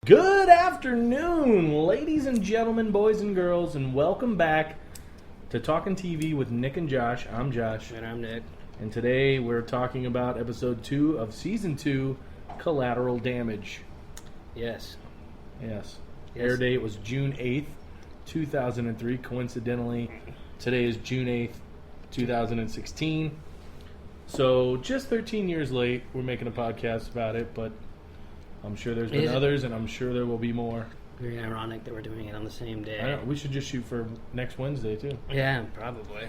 Good afternoon, ladies and gentlemen, boys and girls, and welcome back to Talking TV with Nick and Josh. I'm Josh. And I'm Nick. And today we're talking about episode 2 of season 2, Collateral Damage. Yes. Air date was June 8th, 2003. Coincidentally, today is June 8th, 2016. So just 13 years late, we're making a podcast about it, but I'm sure there's been others, and I'm sure there will be more. Very ironic that we're doing it on the same day. I know, we should just shoot for next Wednesday, too. Yeah, probably.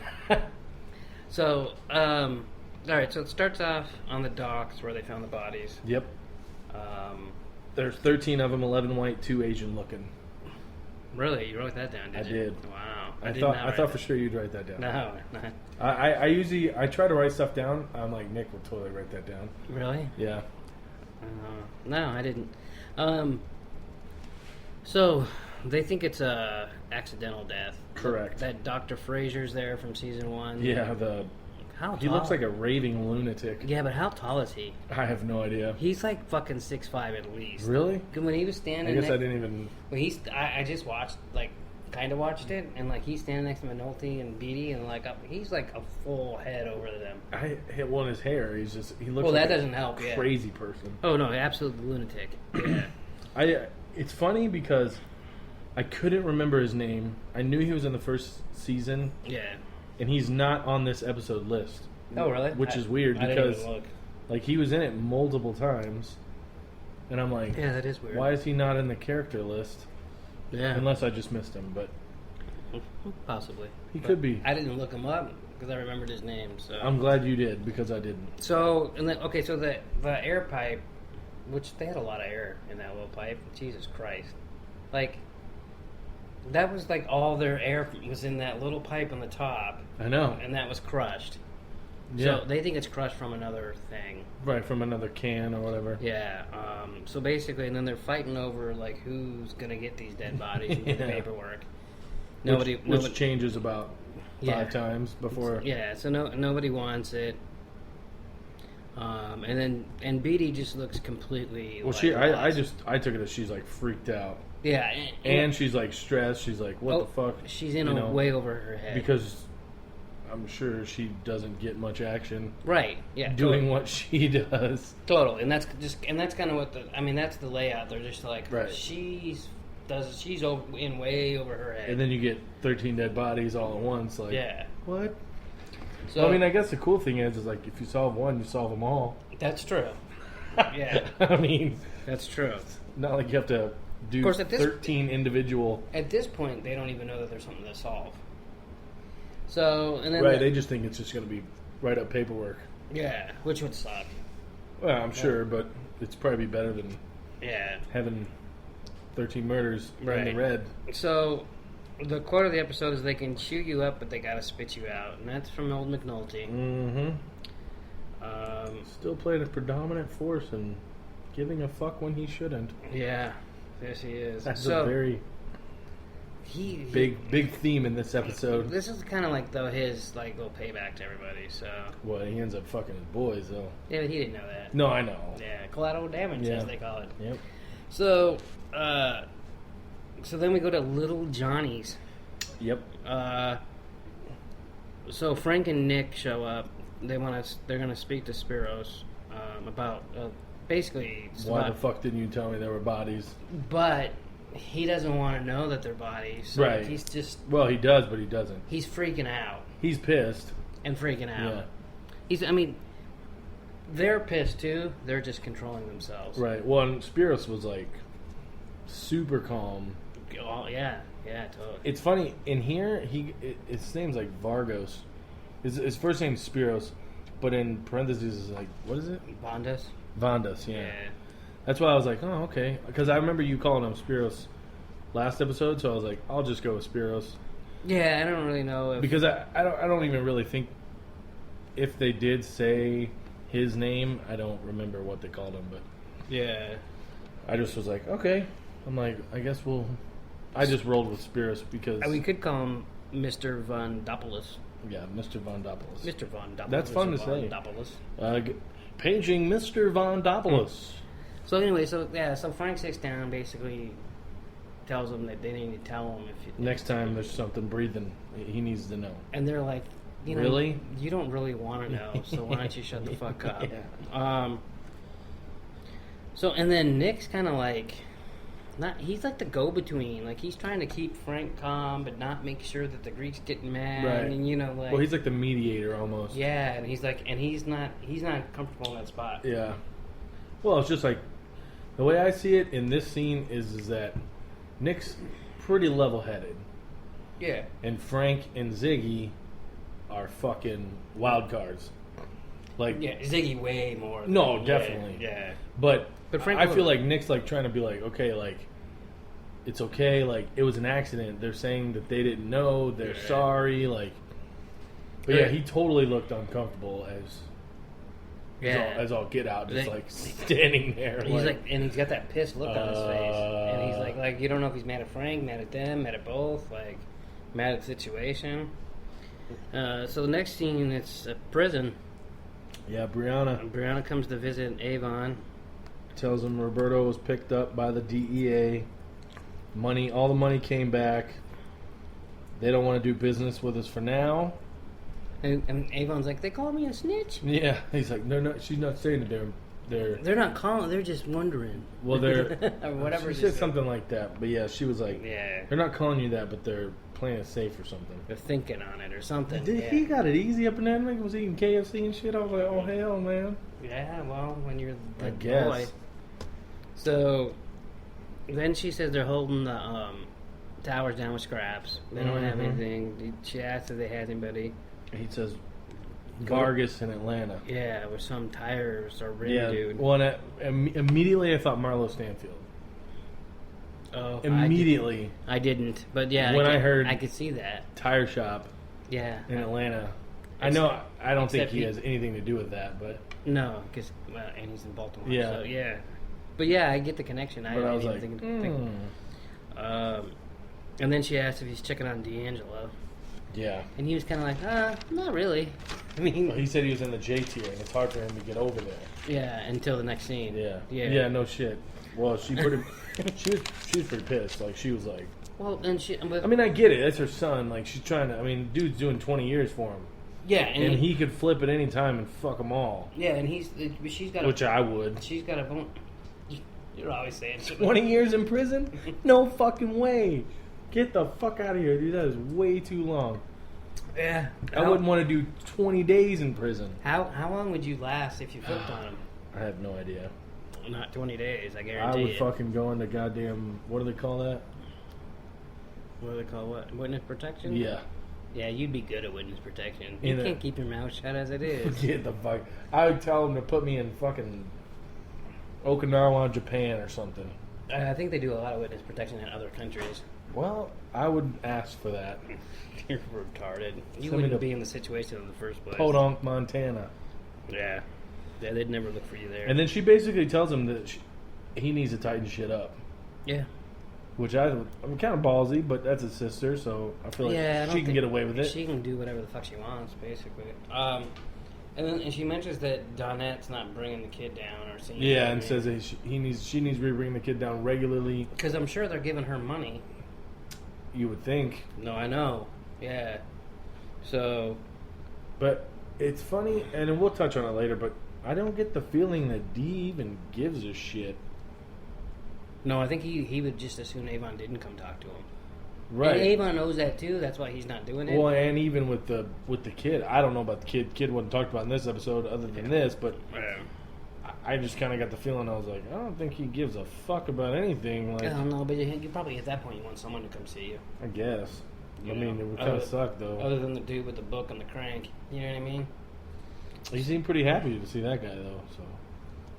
So, alright, so it starts off on the docks where they found the bodies. Yep. There's 13 of them, 11 white, 2 Asian looking. Really? You wrote that down, did you? I did. Wow. I thought for sure you'd write that down. No. I try to write stuff down. I'm like, Nick will totally write that down. Really? Yeah. No, I didn't. So, they think it's a accidental death. Correct. That Dr. Fraser's there from season 1. Yeah, How he tall? looks like a raving lunatic. Yeah, but how tall is he? I have no idea. He's like fucking 6'5" at least. Really? When he was standing, I guess I didn't even. When I just watched, kind of watched it, and he's standing next to Minotti and Beatty, and he's like a full head over them. I hit one his hair. He looks. Well, like that doesn't help. Yeah. Crazy person. Oh no, absolute lunatic. Yeah. It's funny because I couldn't remember his name. I knew he was in the first season. Yeah. And he's not on this episode list. Oh really? Which is weird I didn't because even look. he was in it multiple times, and I'm like, yeah, that is weird. Why is he not in the character list? Yeah. Unless I just missed him, but possibly he could be. I didn't look him up because I remembered his name. So I'm glad you did because I didn't. So and then so the air pipe, which they had a lot of air in that little pipe. Jesus Christ, that was all their air was in that little pipe on the top. I know, and that was crushed. Yeah. So they think it's crushed from another thing. Right, from another can or whatever. Yeah. So basically, and then they're fighting over who's gonna get these dead bodies and do the paperwork. Nobody changes about 5 times before. Yeah. So nobody wants it. And Beatty just looks completely. Well, I took it as she's freaked out. Yeah, and she's stressed. She's like, what the fuck? She's way over her head because I'm sure she doesn't get much action. Right. Yeah. Doing what she does. Totally, and that's kind of what that's the layout. They're just right. She's way over her head, and then you get 13 dead bodies all at once. Yeah. What? So I guess the cool thing is if you solve one, you solve them all. That's true. Yeah. That's true. Not like you have to do of course, 13 individual. At this point, they don't even know that there's something to solve. So, and then right, they just think it's just going to be write up paperwork. Yeah, which would suck. Well, I'm sure, but it's probably better than having 13 murders in the red. So, the quote of the episode is, "They can chew you up, but they got to spit you out," and that's from old McNulty. Mm-hmm. Still playing a predominant force and giving a fuck when he shouldn't. Yeah, yes he is. That's a very big theme in this episode. This is kind of his little payback to everybody. So well, he ends up fucking his boys though. Yeah, but he didn't know that. No, I know. Yeah, collateral damage as they call it. Yep. So, so then we go to Little Johnny's. Yep. So Frank and Nick show up. They're gonna speak to Spiros about basically. Why the fuck didn't you tell me there were bodies? But he doesn't want to know that they're bodies. So right. He's just. Well, he does, but he doesn't. He's freaking out. He's pissed. And freaking out. Yeah. They're pissed too. They're just controlling themselves. Right. Well, and Spiros was super calm. Oh yeah, totally. It's funny in here. His name's Vargos. His first name's Spiros, but in parentheses is what is it? Vandas. Yeah. That's why I was like, oh, okay. Because I remember you calling him Spiros last episode, so I was like, I'll just go with Spiros. Yeah, I don't really know if... Because I don't even really think if they did say his name, I don't remember what they called him, but... Yeah. I just was like, okay. I'm like, I guess I just rolled with Spiros because... We could call him Mr. Von Dopolis. Yeah, Mr. Von Dopolis. Mr. Von Dopolis. That's fun to say. Paging Mr. Von Dopolis. So anyway, so Frank sits down, basically tells them that they need to tell him Next time there's something breathing, he needs to know. and they're like, you know, Really? you don't really want to know, so why don't you shut the fuck up? Yeah. So and then Nick's kind of like, he's like the go-between. Like he's trying to keep Frank calm, but not make sure that the Greek's getting mad. Right. And you know, like, Well, he's like the mediator almost. yeah, and he's like, and he's not comfortable in that spot. Yeah. Well, it's just like the way I see it in this scene is that Nick's pretty level-headed, Yeah. and Frank and Ziggy are fucking wild cards. Like, Yeah, Ziggy way more. No, definitely. Yeah. But Frank I feel like Nick's like trying to be like, okay, like it's okay, like it was an accident. They're saying that they didn't know. They're sorry. Like, but yeah, he totally looked uncomfortable as all get out, just like standing there. He's like, and he's got that pissed look on his face, and he's like you don't know if he's mad at Frank, mad at them, mad at both, like mad at the situation. So the next scene, it's a prison. Yeah, Brianna comes to visit Avon. tells him Roberto was picked up by the DEA. All the money came back. They don't want to do business with us for now. And Avon's like, they call me a snitch? Yeah, he's like, no, she's not saying that They're not calling, they're just wondering. Well, they're or whatever. She said something like that, but yeah, she was like, yeah, they're not calling you that, but they're playing it safe or something. they're thinking on it or something. He got it easy up in there. Nigga was eating KFC and shit. I was like, oh hell, man. Yeah, well, when you're the I guess. boy. So then she says they're holding the towers down with scraps. They don't have anything. She asks if they had anybody. He says Vargas in Atlanta. Yeah, with some tires or rim Yeah, dude. well, immediately I thought Marlo Stanfield. Oh, Immediately. I didn't, but yeah, When I heard- I could see that. Tire shop Yeah, in Atlanta. I know. I don't think he has anything to do with that, but no, because and he's in Baltimore. Yeah. So, yeah, but yeah, I get the connection. but I was like, think. And then she asked if he's checking on D'Angelo, yeah. and he was kind of like, not really. I mean, Well, he said he was in the J tier, and it's hard for him to get over there. yeah, until the next scene. Yeah. No shit. Well, she was pretty pissed. Like she was like, Well, and I mean, I get it. That's her son. Like she's trying to. I mean, dude's doing 20 years for him, yeah, and he could flip at any time and fuck them all. yeah, and she's got Which I would. she's got a. You're always saying 20 years in prison? No fucking way. Get the fuck out of here, dude. That is way too long. Yeah, I wouldn't want to do 20 days in prison. How long would you last if you flipped on him? I have no idea. Not 20 days, I I guarantee would it. fucking go into goddamn. What do they call that? What do they call what? Witness protection? Yeah. Yeah, you'd be good at witness protection. In You a- can't keep your mouth shut as it is. Get the fuck. I would tell them to put me in fucking Okinawa, Japan, or something. I think they do a lot of witness protection in other countries. Well, I would ask for that. You're retarded. You Send me wouldn't to be in the situation in the first place. Podunk, Montana. Yeah. Yeah, they'd never look for you there. And then she basically tells him that he needs to tighten shit up. yeah. Which I'm kind of ballsy, but that's his sister, so I feel like Yeah, I don't she can think- get away with it. She can do whatever the fuck she wants, basically. And she mentions that Donette's not bringing the kid down or seeing. Yeah, and says that she needs to bring the kid down regularly. Because I'm sure they're giving her money. You would think, No, I know. Yeah. So. but it's funny, and we'll touch on it later. But I don't get the feeling that Dee even gives a shit. No, I think he would just as soon Avon didn't come talk to him. Right. And Avon knows that too. That's why he's not doing it. Well, and even with the kid, I don't know about the kid. Kid wasn't talked about in this episode, other than this. But I just kind of got the feeling I was like, I don't think he gives a fuck about anything. Like, I don't know, but you probably at that point you want someone to come see you. I guess. You I mean, know, it would kind of suck though. Other than the dude with the book and the crank, you know what I mean? He seemed pretty happy to see that guy though. So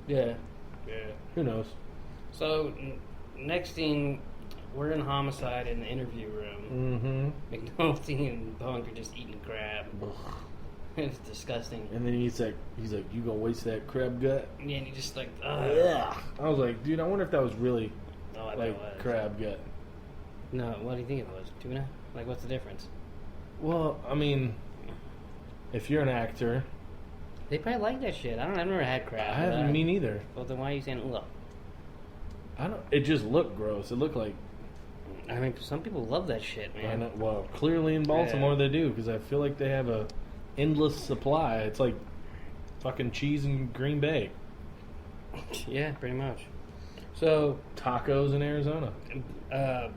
Yeah. who knows? So next scene, we're in homicide in the interview room. Mm-hmm. McNulty and Bunk are just eating crab. It's disgusting. And then he's like, you gonna waste that crab gut? Yeah, and he just like, Yeah. I was like, dude, I wonder if that was really Oh, I bet like it was. crab gut. No, what do you think it was? Tuna? Like, what's the difference? Well, I mean, if you're an actor, They probably like that shit. I've never had crab. I haven't. Me neither. Well, then why are you saying ugh? It just looked gross. It looked like. I mean, some people love that shit, man. Well, clearly in Baltimore they do, because I feel like they have a endless supply. It's like fucking cheese in Green Bay. Yeah, pretty much. So Tacos in Arizona.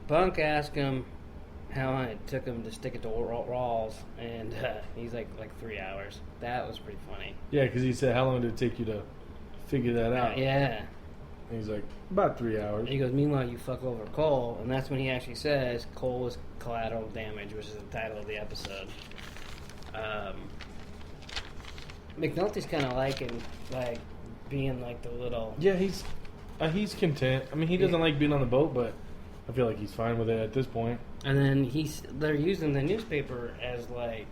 Bunk asked him how long it took him to stick it to Rawls, and he's like 3 hours. That was pretty funny. Yeah, because he said, how long did it take you to figure that out? Yeah. And he's like, about 3 hours. He goes, meanwhile, you fuck over Cole, and that's when he actually says Cole is Collateral Damage, which is the title of the episode. McNulty's kind of liking, like, being like the little... Yeah, he's content. I mean, he doesn't like being on the boat, but I feel like he's fine with it at this point. And then they're using the newspaper as like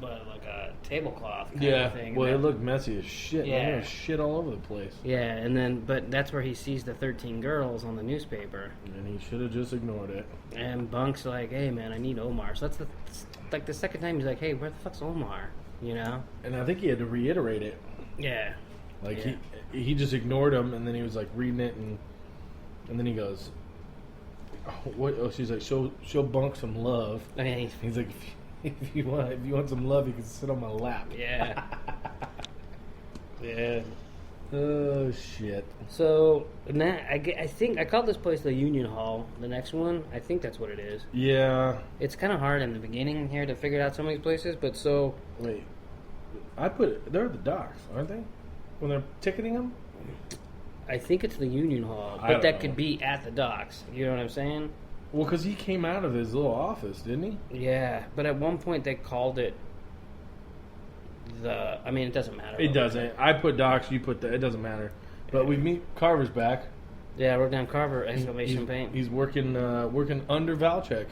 a tablecloth kind of thing. Well, it looked messy as shit. Yeah. There was shit all over the place. Yeah, and then but that's where he sees the 13 girls on the newspaper. And he should have just ignored it. And Bunk's like, "Hey, man, I need Omar." So that's the second time he's like, "Hey, where the fuck's Omar?" You know. And I think he had to reiterate it. Yeah. Like he just ignored him, and then he was like reading it, and then he goes, "What?" Oh, she's like, "Show Bunk some love." Okay. He's like, "If you want some love, you can sit on my lap." Yeah. Yeah. Oh shit. So now I think I called this place the Union Hall. The next one, I think that's what it is. Yeah. It's kind of hard in the beginning here to figure out some of these places, but so Wait, they're at the docks, aren't they? When they're ticketing them. I think it's the Union Hall, I but don't that know. could be at the docks. You know what I'm saying? Well, because he came out of his little office, didn't he? Yeah, but at one point they called it I mean, it doesn't matter. It doesn't. I put docks, you put it doesn't matter. But we meet Carver's back. Yeah, I wrote down Carver, exclamation point. He's working under Valchek.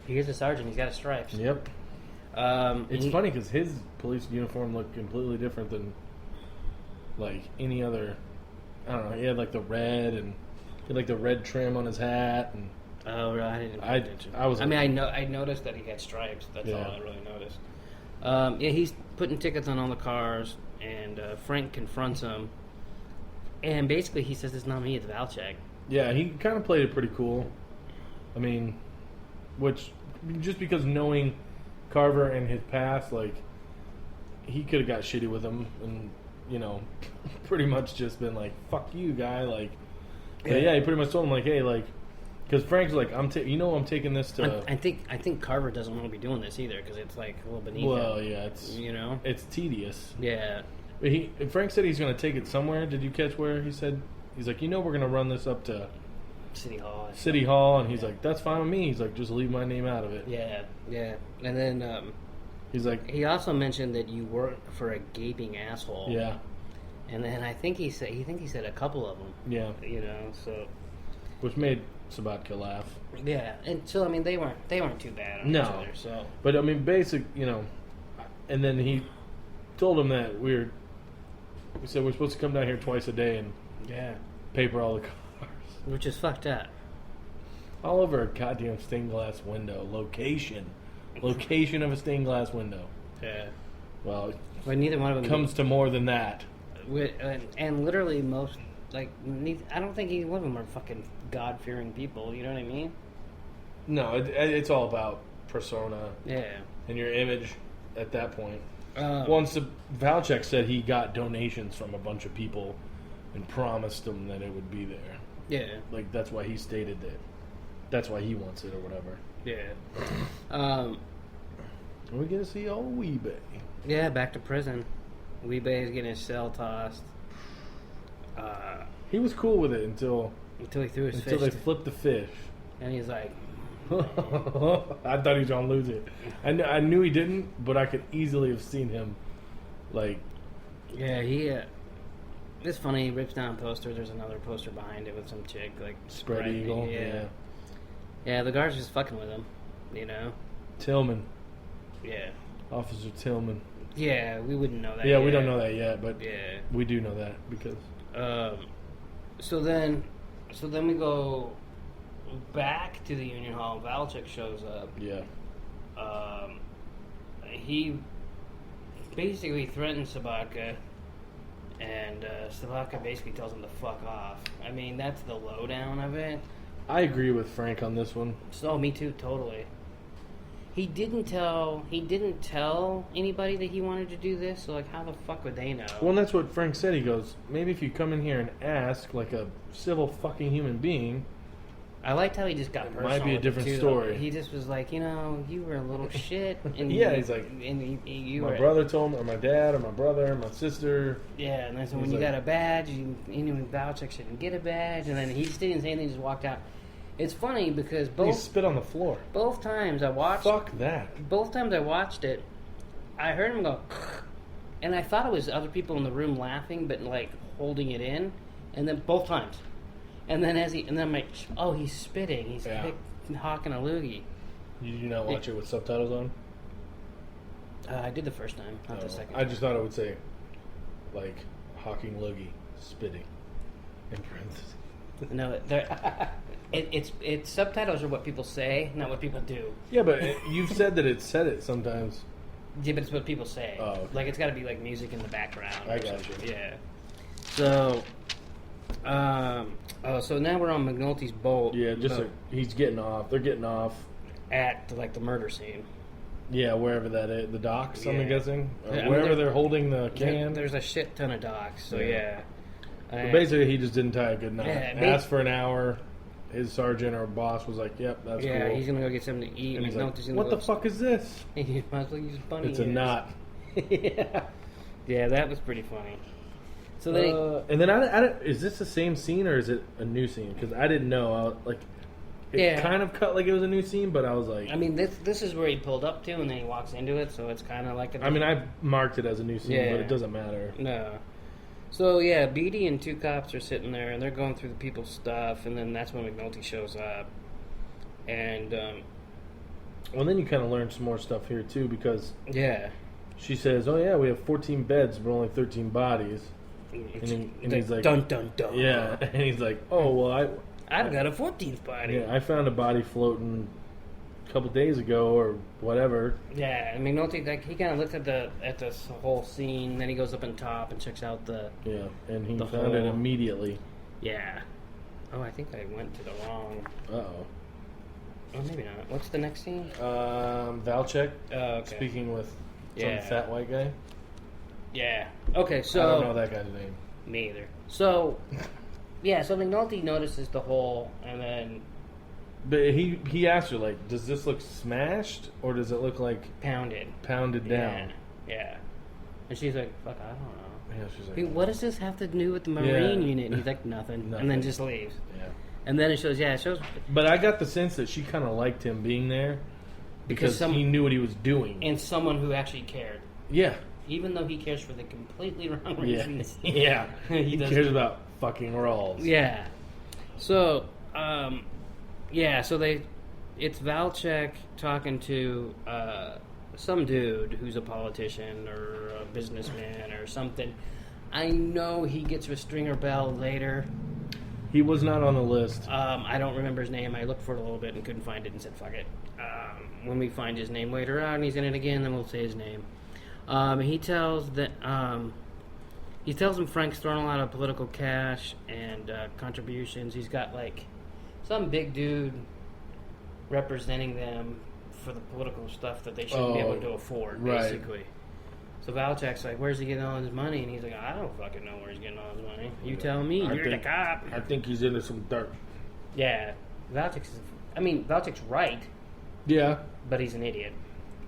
Here's the sergeant. He's got his stripes. Yep. It's funny because his police uniform looked completely different than like any other. I don't know. He had like the red and he had like the red trim on his hat and. Oh, really? I didn't pay attention. I noticed that he had stripes. That's all I really noticed. Yeah, he's putting tickets on all the cars, and Frank confronts him, and basically he says, "It's not me, it's Valchek." Yeah, he kind of played it pretty cool. I mean, which just because knowing Carver and his past, like he could have got shitty with him, and pretty much just been like, "Fuck you, guy!" Like, yeah, he pretty much told him like, "Hey, like." Because Frank's like, I'm taking this to. I think Carver doesn't want to be doing this either because it's like a little beneath him. Well, yeah, it's it's tedious. Yeah. But Frank said he's going to take it somewhere. Did you catch where he said he's like, we're going to run this up to City Hall. And he's like, that's fine with me. He's like, just leave my name out of it. Yeah, yeah. And then he's like, he also mentioned that you work for a gaping asshole. Yeah. And then I think he said a couple of them. Yeah. So. Which made Sabatka laugh. Yeah, and so I mean they weren't too bad on each other. So, but I mean, and then he told him that we said we're supposed to come down here twice a day and paper all the cars, which is fucked up. All over a goddamn stained glass window. Location of a stained glass window. Yeah. Well, neither one of them comes to more than that. And literally most. Like, I don't think either one of them are fucking God-fearing people. You know what I mean? No, it's all about persona. Yeah. And your image at that point. Once Valchek said he got donations from a bunch of people and promised them that it would be there. Yeah. Like, that's why he stated that. That's why he wants it or whatever. Yeah. We get to see old Weebay. Yeah, back to prison. Weebay is getting his cell tossed. He was cool with it until he threw his fish. Until they flipped the fish. And he's like... I thought he was going to lose it. I knew he didn't, but I could easily have seen him, like... Yeah, he... it's funny, he rips down a poster. There's another poster behind it with some chick, like... Spread eagle, Yeah, the guard's just fucking with him, Tillman. Yeah. Officer Tillman. Yeah, we wouldn't know that yet. we don't know that yet, but we do know that because... So then we go back to the Union Hall. Valchek shows up. Yeah. He basically threatens Sabatka, And Slavka basically tells him to fuck off. I mean, that's the lowdown of it. I agree with Frank on this one. So, me too, totally. He didn't tell anybody that he wanted to do this, so, like, how the fuck would they know? Well, and that's what Frank said. He goes, maybe if you come in here and ask, like a civil fucking human being... I liked how he just got personal. Might be a different story. He just was like, you were a little shit. And yeah, he's like, and my brother told me, or my dad, or my brother, or my sister. Yeah, and then so when you got a badge, you knew Valchek shouldn't get a badge, and then he just didn't say anything, just walked out. It's funny because He spit on the floor. Both times I watched... Fuck that. Both times I watched it, I heard him go, and I thought it was other people in the room laughing, but, like, holding it in, and then both times. And then I'm like, oh, he's spitting. He's hawking a loogie. You do not watch it with subtitles on? I did the first time, not the second. I just thought it would say, like, hawking loogie, spitting, in parentheses. No, it's subtitles are what people say, not what people do. Yeah, but you've said that it said it sometimes. Yeah, but it's what people say. Oh, okay. Like, it's got to be, like, music in the background. I got you. Yeah. So... so now we're on McNulty's boat. Yeah, he's getting off. They're getting off at like the murder scene. Yeah, wherever that is, the docks. Yeah. I'm guessing, Yeah, wherever they're holding the can. There's a shit ton of docks. So yeah. But basically, he just didn't tie a good knot. Yeah, Asked for an hour. His sergeant or boss was like, "Yep, that's cool." Yeah, he's gonna go get something to eat. And he's McNulty's like, "What the fuck is this?" He must use bunny. It's a knot. Yeah, that was pretty funny. So they and then I is this the same scene or is it a new scene? Because I didn't know. It kind of cut like it was a new scene, but I was like, I mean, this is where he pulled up to, and then he walks into it, so it's kind of like. I mean, I marked it as a new scene, but it doesn't matter. No. So yeah, Beatty and two cops are sitting there, and they're going through the people's stuff, and then that's when McNulty shows up, and. Well, then you kind of learn some more stuff here too, because she says, "Oh yeah, we have 14 beds, but only 13 bodies." And he's like, dun dun dun. Yeah, and he's like, "Oh well, I've got a 14th body." Yeah, I found a body floating a couple days ago or whatever. Yeah, I mean, McNulty, he kind of looks at this whole scene, then he goes up on top and checks out the and he found it immediately. Yeah. Oh, I think I went to the wrong. Uh-oh. Oh, maybe not. What's the next scene? Valchek. Okay. Speaking with some fat white guy. Yeah. Okay, so... I don't know that guy's name. Me either. So, so McNulty notices the hole, and then... But he asked her, like, does this look smashed, or does it look like... Pounded down. Yeah. And she's like, fuck, I don't know. Yeah, she's like... Hey, what does this have to do with the Marine unit? And he's like, nothing. And then just leaves. Yeah. And then it shows... But I got the sense that she kind of liked him being there, because he knew what he was doing. And someone who actually cared. Yeah. Even though he cares for the completely wrong reasons. Yeah. He cares about fucking Rawls. Yeah. So, it's Valchek talking to some dude who's a politician or a businessman or something. I know he gets a stringer bell later. He was not on the list. I don't remember his name. I looked for it a little bit and couldn't find it and said, fuck it. When we find his name later on, he's in it again, then we'll say his name. He tells him Frank's thrown a lot of political cash and contributions. He's got like some big dude representing them for the political stuff that they shouldn't be able to afford, basically. So Valchek's like, where's he getting all his money? And he's like, I don't fucking know where he's getting all his money. You tell me. You're the cop. I think he's into some dirt. Yeah. Valchek's right. Yeah. But he's an idiot.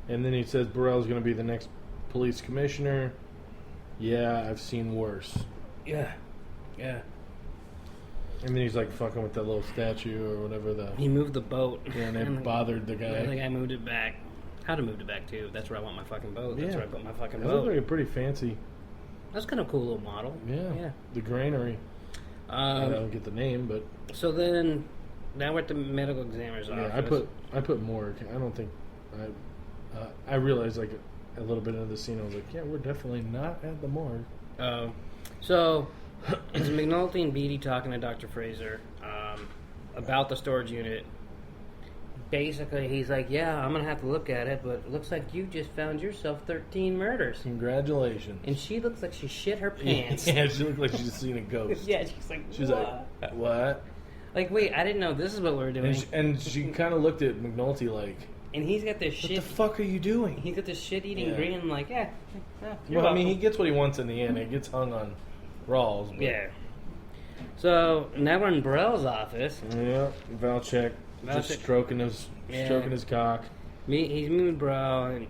And then he says Burrell's going to be the next police commissioner. Yeah, I've seen worse. Yeah. And then he's like fucking with that little statue or whatever. He moved the boat. Yeah, and it bothered the guy. The guy moved it back. I'd have moved it back too. That's where I want my fucking boat. That's where I put my fucking boat. That looks like a pretty fancy. That's kind of a cool little model. Yeah. The granary. I don't get the name, but. So then, now we're at the medical examiner's office. I put morgue. I don't think. I realized like a little bit into the scene. I was like, yeah, we're definitely not at the morgue. So it's McNulty and Beatty talking to Dr. Fraser about the storage unit. basically, he's like, yeah, I'm going to have to look at it, but it looks like you just found yourself 13 murders. Congratulations. And she looks like she shit her pants. Yeah, she looked like she's seen a ghost. Yeah, she's like, she's like, what? Like, wait, I didn't know this is what we were doing. And she kind of looked at McNulty like, and he's got this shit. What the fuck are you doing? He's got this shit-eating grin, like, yeah. Well, I mean, he gets what he wants in the end. He gets hung on Rawls. But... Yeah. So now we're in Burrell's office. Yeah, Valchek just stroking his cock. He's moving Burrell, and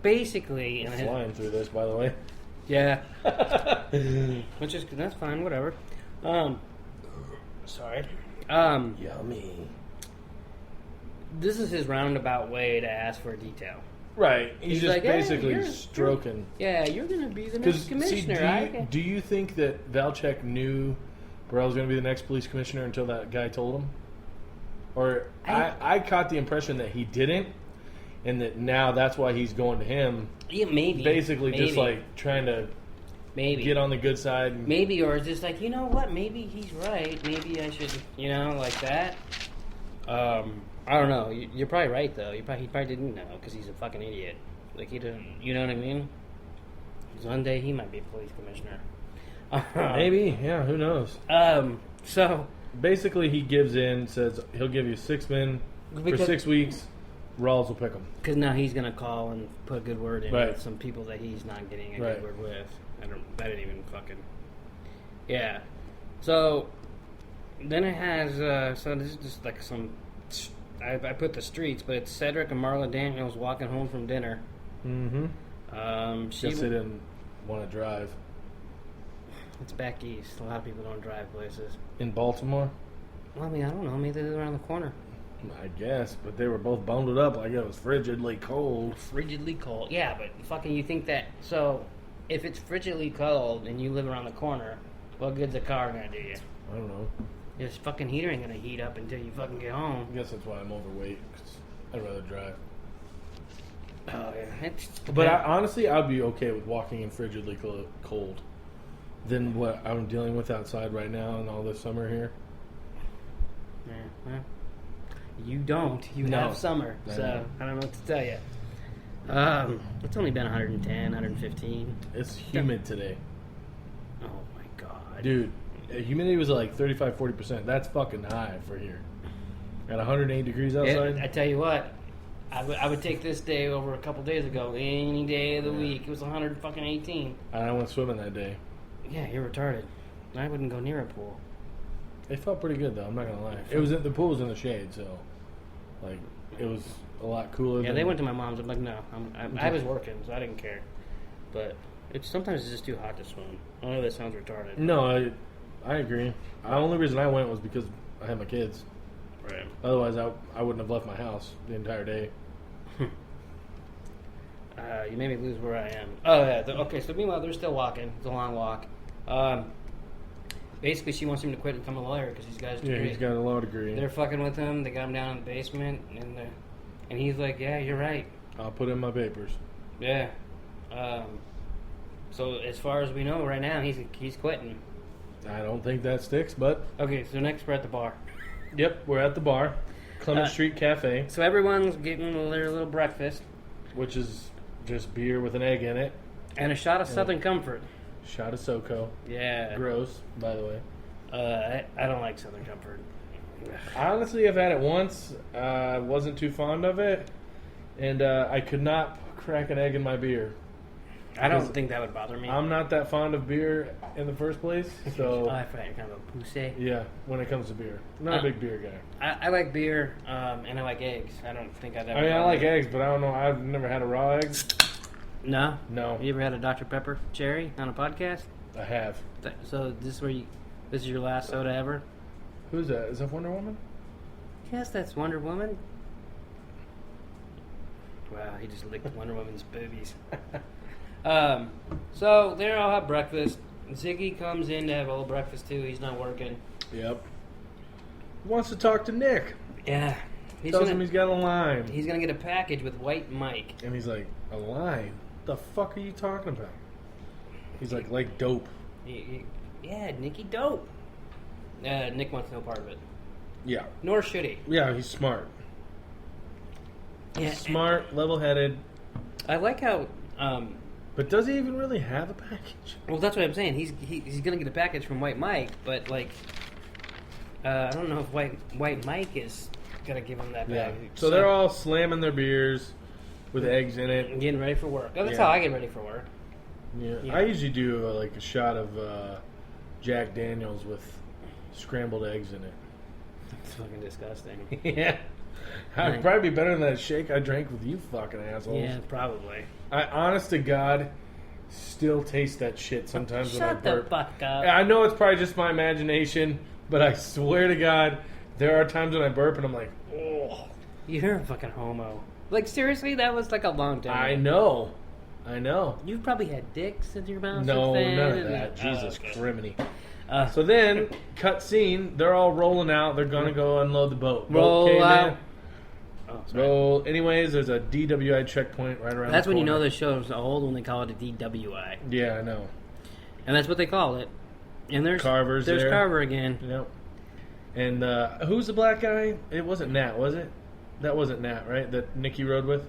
basically, We're flying through this, by the way. Yeah. Which is that's fine, whatever. Sorry. Yummy. This is his roundabout way to ask for detail. Right. He's just like, basically stroking. You're going to be the next commissioner. See, do you think that Valchek knew Burrell was going to be the next police commissioner until that guy told him? Or I caught the impression that he didn't, and that now that's why he's going to him. Yeah, maybe. Basically just like trying to get on the good side. Maybe, or just like, you know what, maybe he's right. Maybe I should, like that. I don't know. You're probably right, though. He probably didn't know because he's a fucking idiot. Like, he didn't, you know what I mean? Because one day he might be a police commissioner. Maybe, yeah, who knows? So basically, he gives in, says he'll give you 6 men for 6 weeks. Rawls will pick them. Because now he's going to call and put a good word in right. with some people that he's not getting a good word with. I didn't even fucking... Yeah. So, then it has... so this is just like some... I put the streets, but it's Cedric and Marla Daniels walking home from dinner. Mm-hmm. Guess they didn't want to drive. It's back east. A lot of people don't drive places. In Baltimore? Well, I mean, I don't know. Maybe they're around the corner. I guess, but they were both bundled up like it was frigidly cold. Frigidly cold. Yeah, but fucking you think that... So, if it's frigidly cold and you live around the corner, what good's a car gonna do you? I don't know. This fucking heater ain't gonna heat up until you fucking get home. I guess that's why I'm overweight, because I'd rather drive. Oh, yeah. But honestly, I'd be okay with walking in frigidly cold than what I'm dealing with outside right now and all this summer here. Yeah, well, you don't. You have summer, so I don't know what to tell you. It's only been 110, 115. It's humid today. Oh, my God. Dude, humidity was like 35, 40%. That's fucking high for here. At 108 degrees outside? I tell you what, I would take this day over a couple days ago. Any day of the week. It was 118. I went swimming that day. Yeah, you're retarded. I wouldn't go near a pool. It felt pretty good, though. I'm not going to lie. The pool was in the shade, so like it was a lot cooler. Yeah, they went to my mom's. I'm like, no. I was working, so I didn't care. But sometimes it's just too hot to swim. I know that sounds retarded. No, I agree. The only reason I went was because I had my kids. Right. Otherwise, I wouldn't have left my house the entire day. You made me lose where I am. Oh, yeah. Okay, so meanwhile, they're still walking. It's a long walk. Basically, she wants him to quit and become a lawyer because he's got his degree. Yeah, he's got a law degree. They're fucking with him. They got him down in the basement, and he's like, yeah, you're right. I'll put in my papers. Yeah. So as far as we know right now, he's quitting. I don't think that sticks, but... Okay, so next we're at the bar. Yep, we're at the bar. Clement Street Cafe. So everyone's getting their little breakfast. Which is just beer with an egg in it. And a shot of Southern Comfort. Shot of SoCo. Yeah. Gross, by the way. I don't like Southern Comfort. I honestly have had it once. Wasn't too fond of it. And I could not crack an egg in my beer. I don't think that would bother me. I'm not that fond of beer in the first place, so... I find you're kind of a pussy. Yeah, when it comes to beer. I'm not a big beer guy. I like beer, and I like eggs. I don't think I'd ever... I mean, I like eggs, but I don't know. I've never had a raw egg. No? No. You ever had a Dr. Pepper cherry on a podcast? I have. So this is your last soda ever? Who's that? Is that Wonder Woman? Yes, that's Wonder Woman. Wow, he just licked Wonder Woman's boobies. So they all have breakfast. Ziggy comes in to have a little breakfast too. He's not working. Yep. Wants to talk to Nick. Yeah. Tells him he's got a line. He's gonna get a package with White Mike. And he's like, a line? What the fuck are you talking about? He's like dope. Yeah, Nicky dope. Nick wants no part of it. Yeah. Nor should he. Yeah, he's smart. Yeah, smart, level-headed. I like how. But does he even really have a package? Well, that's what I'm saying. He's gonna get a package from White Mike, but like, I don't know if White Mike is gonna give him that package. So they're all slamming their beers with eggs in it, getting ready for work. Oh, that's how I get ready for work. Yeah. I usually do like a shot of Jack Daniels with scrambled eggs in it. It's fucking disgusting. Yeah. I'd probably be better than that shake I drank with you fucking assholes. Yeah, probably. I, honest to God, still taste that shit sometimes when I burp. Shut the fuck up. I know it's probably just my imagination, but I swear to God, there are times when I burp and I'm like, oh. You're a fucking homo. Like, seriously, that was like a long time. I know. You've probably had dicks in your mouth. No, since then, none of that. Jesus criminy. So then, okay. cut scene, they're all rolling out. They're going to go unload the boat. Roll boat came out. in. Oh, sorry. Roll. Anyways, there's a DWI checkpoint right around That's the when you corner. know the show's old, when they call it a DWI. Yeah, I know. And that's what they call it. And there's Carver's there's there. Carver again. Yep. And who's the black guy? It wasn't Nat, was it? That wasn't Nat, right? That Nikki rode with?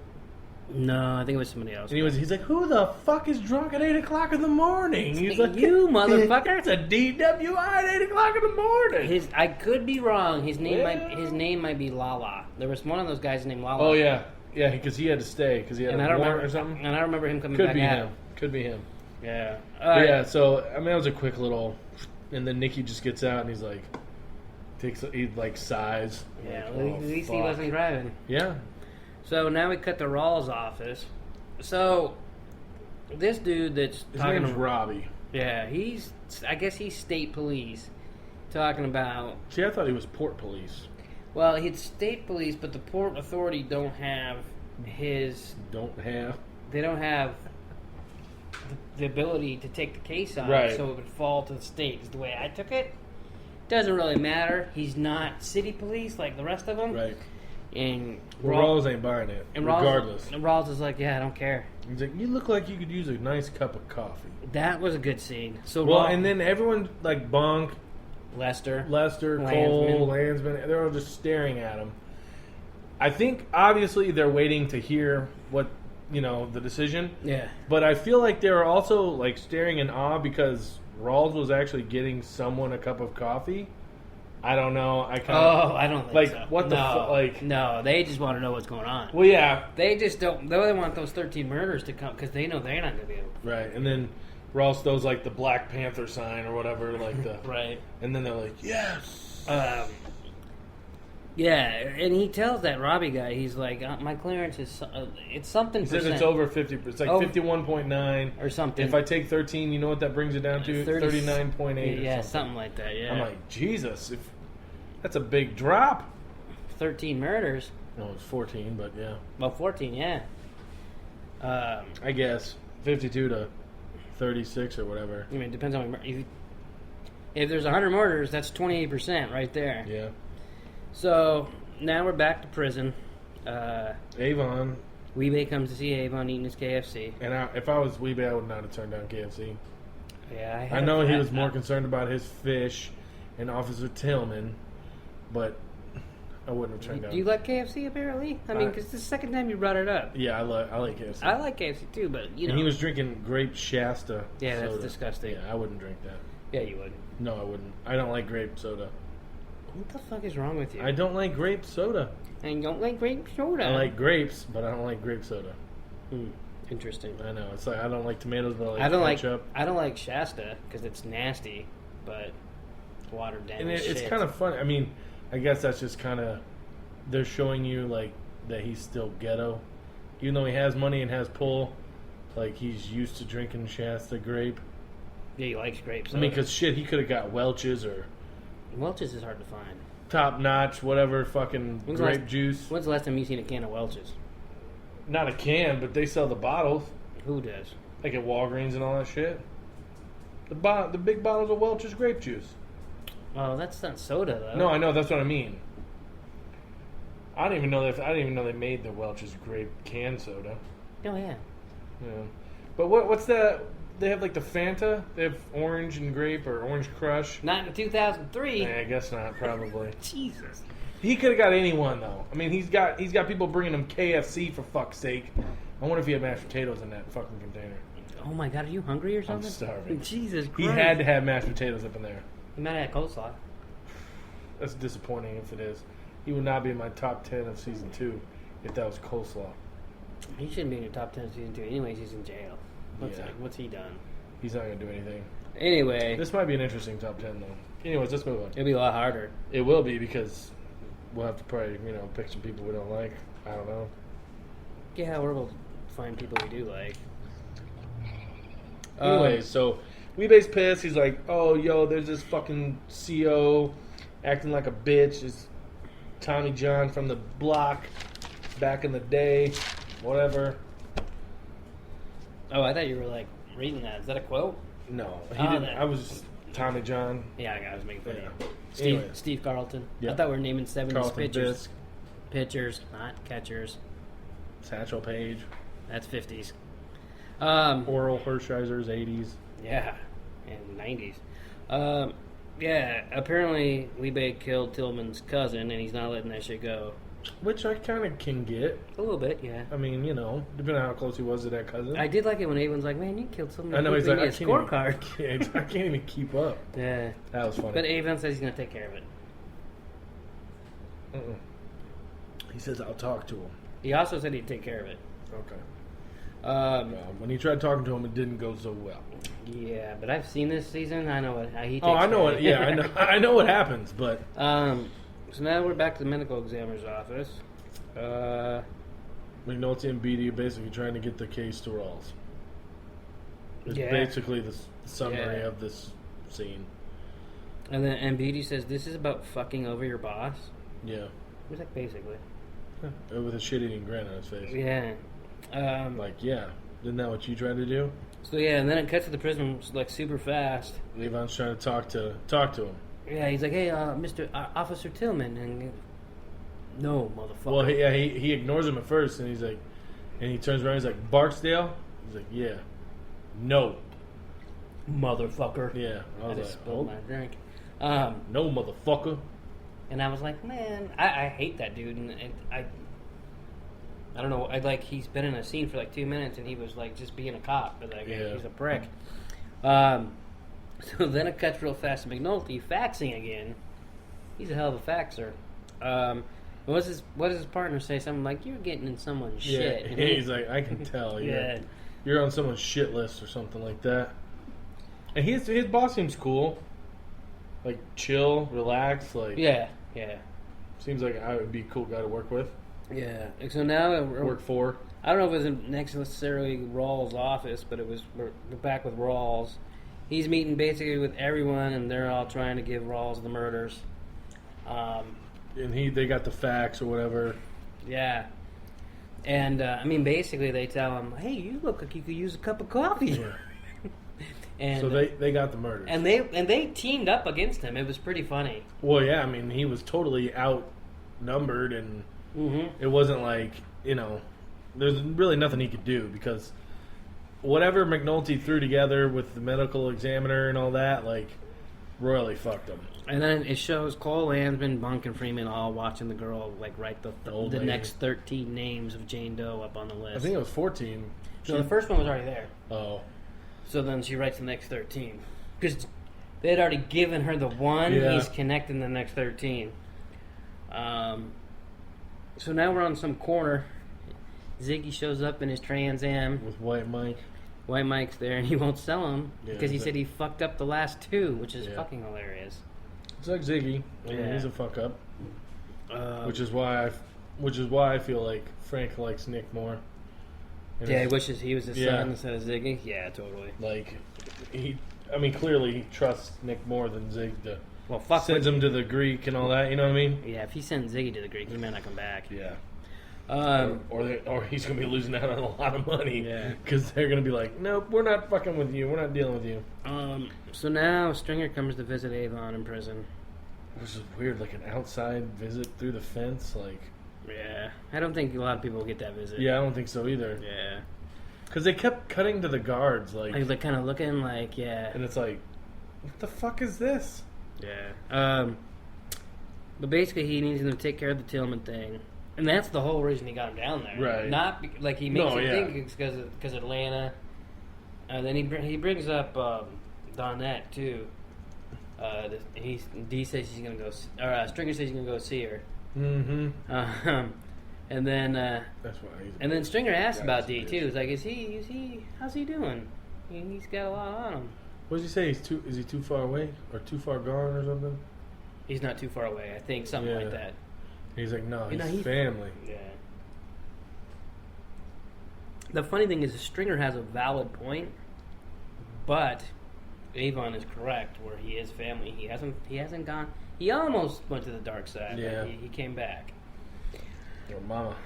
No, I think it was somebody else. And he's like, who the fuck is drunk at 8 o'clock in the morning? He's like, you motherfucker! It's a DWI at 8 o'clock in the morning. I could be wrong. His name might be Lala. There was one of those guys named Lala. Oh yeah, because he had to stay because he had a warrant or something. And I remember him coming Could back be out. him. Could be him. Yeah. Yeah. So I mean, that was a quick little, and then Nikki just gets out and he's like, he like sighs. Yeah. Like, At least he fuck. wasn't driving. Yeah. So now we cut to Rawls' office. So this dude that's His talking name's to Robbie. Yeah, I guess he's state police talking about. See, I thought he was port police. Well, he's state police, but the Port Authority don't have They don't have the ability to take the case on, Right. so it would fall to the state. Is the way I took it. Doesn't really matter. He's not city police like the rest of them. Right. And Rawls ain't buying it, regardless. Rawls is like, yeah, I don't care. He's like, you look like you could use a nice cup of coffee. That was a good scene. So and then everyone, like Bonk, Lester, Cole, Landsman, they're all just staring at him. I think, obviously, they're waiting to hear what, the decision. Yeah. But I feel like they were also, like, staring in awe because Rawls was actually getting someone a cup of coffee. I don't know. I don't think like, so. what the fuck? Like, no, they just want to know what's going on. Well, yeah. They just don't. They want those 13 murders to come because they know they're not going to be able to. Right. And then Rawls throws, like, the Black Panther sign or whatever, like the. Right. And then they're like, yes. Yeah, and he tells that Robbie guy, he's like, my clearance is, it's something He says percent. it's over 50. It's like 51.9. Or something. If I take 13, you know what that brings it down to? 39.8 Yeah, or something like that, yeah. I'm like, Jesus, that's a big drop. 13 murders. No, it's 14, but yeah. Well, 14, yeah. I guess 52 to 36 or whatever. I mean, it depends on if there's 100 murders, that's 28% right there. Yeah. So now we're back to prison. Avon. Weebay comes to see Avon eating his KFC. And if I was Weebay, I would not have turned down KFC. Yeah, I know he was more concerned about his fish and Officer Tillman, but I wouldn't have turned down. Do you like KFC apparently? I mean, because it's the second time you brought it up. Yeah, I like KFC. I like KFC too, but And he was drinking grape Shasta. Yeah, that's soda. disgusting. Yeah, I wouldn't drink that. Yeah, you would. No, I wouldn't. I don't like grape soda. What the fuck is wrong with you? I don't like grape soda. And you don't like grape soda. I like grapes, but I don't like grape soda. Interesting. I know. It's like I don't like tomatoes, but I don't ketchup. I don't like Shasta because it's nasty, but watered down. And it's shit. kind of fun. I mean, I guess that's just kind of they're showing you like that he's still ghetto, even though he has money and has pull. Like he's used to drinking Shasta grape. Yeah, he likes grapes. I mean, because shit, he could have got Welch's or Welch's is hard to find. Top Notch, whatever fucking grape juice. When's the last time you seen a can of Welch's? Not a can, but they sell the bottles. Who does? Like at Walgreens and all that shit. The big bottles of Welch's grape juice. Oh, that's not soda though. No, I know. That's what I mean. I didn't even know they made the Welch's grape can soda. Oh yeah. Yeah. But what's that they have like the Fanta. They have orange and grape or orange crush. Not in 2003. I guess not. Probably. Jesus. He could have got anyone though. I mean, he's got people bringing him KFC for fuck's sake. I wonder if he had mashed potatoes in that fucking container. Oh my God, are you hungry or something? I'm starving. Jesus Christ. He had to have mashed potatoes up in there. He might have had coleslaw. That's disappointing if it is. He would not be in my top 10 of season 2 if that was coleslaw. He shouldn't be in your top 10 of season 2. Anyways, he's in jail. What's he done? He's not going to do anything. Anyway. This might be an interesting top 10, though. Anyways, let's move on. It'll be a lot harder. It will be because we'll have to probably, pick some people we don't like. I don't know. Yeah, or we'll find people we do like. Anyways, so Weebase pissed. He's like, oh, yo, there's this fucking CO acting like a bitch. It's Tommy John from the block back in the day. Whatever. Oh, I thought you were like reading that. Is that a quote? No, he didn't. I was just Tommy John. Yeah, I was making fun of you. Anyway. Steve Carlton. Yeah. I thought we were naming 70s Carlton pitchers. Fisk. Pitchers, not catchers. Satchel Paige. That's 50s. Oral Hershiser's 80s. Yeah, and 90s. Yeah, apparently Liebig killed Tillman's cousin, and he's not letting that shit go. Which I kind of can get. A little bit, yeah. I mean, depending on how close he was to that cousin. I did like it when Avon's like, man, you killed someone. I know, he's like, a scorecard. I can't even keep up. Yeah. That was funny. But Avon says he's going to take care of it. He says, I'll talk to him. He also said he'd take care of it. Okay. When he tried talking to him, it didn't go so well. Yeah, but I've seen this season. I know how he takes I know care it. Yeah, I know. I know what happens, but so now we're back to the medical examiner's office. McNulty and Beatty are basically trying to get the case to Rawls. It's Yeah. basically the summary Yeah. of this scene. And Beatty says, this is about fucking over your boss. Yeah. Who's that basically? With a shit-eating grin on his face. Yeah. Isn't that what you tried to do? So yeah, and then it cuts to the prison like super fast. Levon's trying to talk to him. Yeah, he's like, hey, Mr. Officer Tillman, and no, motherfucker. Well, he ignores him at first, and he's like, and he turns around, he's like, Barksdale? He's like, yeah. No. Mother,fucker. Yeah. I just spilled my drink. No, motherfucker. And I was like, man, I hate that dude, and I don't know. He's been in a scene for like 2 minutes, and he was like just being a cop, but he's a prick. So then it cuts real fast to McNulty faxing again. He's a hell of a faxer. What does his partner say? Something like, "You're getting in someone's shit." Yeah, he's like, I can tell. Yeah, you're on someone's shit list or something like that. And his boss seems cool, like chill, relaxed, like yeah. Seems like I would be a cool guy to work with. Yeah. So now work for. I don't know if it was necessarily Rawls' office, but we're back with Rawls. He's meeting basically with everyone, and they're all trying to give Rawls the murders. And they got the facts or whatever. Yeah. And basically they tell him, "Hey, you look like you could use a cup of coffee." Yeah. And so they got the murders, and they teamed up against him. It was pretty funny. Well, yeah, he was totally outnumbered, and it wasn't like there's really nothing he could do because whatever McNulty threw together with the medical examiner and all that, royally fucked him. And then it shows Cole Landsman, Bunk, and Freeman all watching the girl write the next 13 names of Jane Doe up on the list. I think it was 14. So the first one was already there. Oh. So then she writes the next 13. Because they had already given her the one, he's connecting the next 13. So now we're on some corner. Ziggy shows up in his Trans Am. With White Mike. White Mike's there, and he won't sell them because he said he fucked up the last two, which is fucking hilarious. It's like Ziggy. He's a fuck up. Which is why I feel like Frank likes Nick more. And he wishes he was his son instead of Ziggy. Yeah, totally. Clearly he trusts Nick more than Zig to. Well, fuck. Sends him to the Greek and all that. You know what I mean? Yeah, if he sends Ziggy to the Greek, he might not come back. Yeah. Or he's going to be losing out on a lot of money. Yeah. Because they're going to be like, nope, we're not fucking with you. We're not dealing with you. So now Stringer comes to visit Avon in prison. Which is weird, like an outside visit through the fence. Yeah. I don't think a lot of people will get that visit. Yeah, I don't think so either. Yeah. Because they kept cutting to the guards, like... Like, kind of looking like, yeah. And it's like, what the fuck is this? Yeah. But basically, he needs him to take care of the Tillman thing. And that's the whole reason he got him down there. Right. Not, like, he makes you think it's because of Atlanta. Then he brings up Donette, too. Dee says she's going to go... Or Stringer says he's going to go see her. Mm-hmm. And then, that's why. And then Stringer asks about D too. He's like, "Is he? How's he doing? He's got a lot on him." What does he say? Is he too far away or too far gone or something? He's not too far away. I think something like that. He's like, no, he's family. Yeah. The funny thing is, Stringer has a valid point, but Avon is correct where he is family. He hasn't gone. He almost went to the dark side. Yeah. But he came back. Your mama.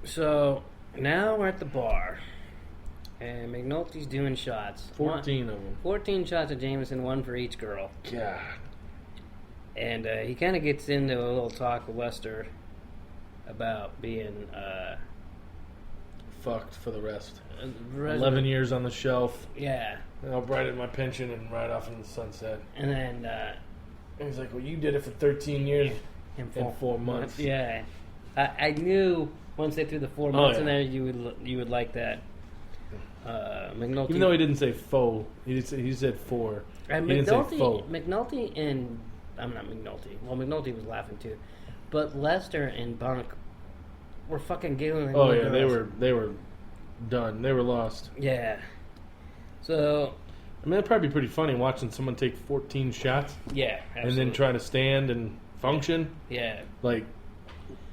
So now we're at the bar, and McNulty's doing shots. 14 of them. 14 shots of Jameson, one for each girl. God. And he kind of gets into a little talk with Lester about being fucked for the rest. 11 years on the shelf. Yeah. And I'll write in my pension and ride off into the sunset. And then and he's like, well, you did it for 13 years. In 4 months. Yeah, I knew once they threw the 4 months in there, you would like that. McNulty, even though he didn't say faux, he said 4. And he didn't say faux. McNulty and I'm not McNulty. Well, McNulty was laughing too, but Lester and Bunk were fucking giggling. Oh yeah, they were done. They were lost. Yeah. So I mean, it'd probably be pretty funny watching someone take 14 shots. Yeah, absolutely. And then try to stand and function. Yeah. Like,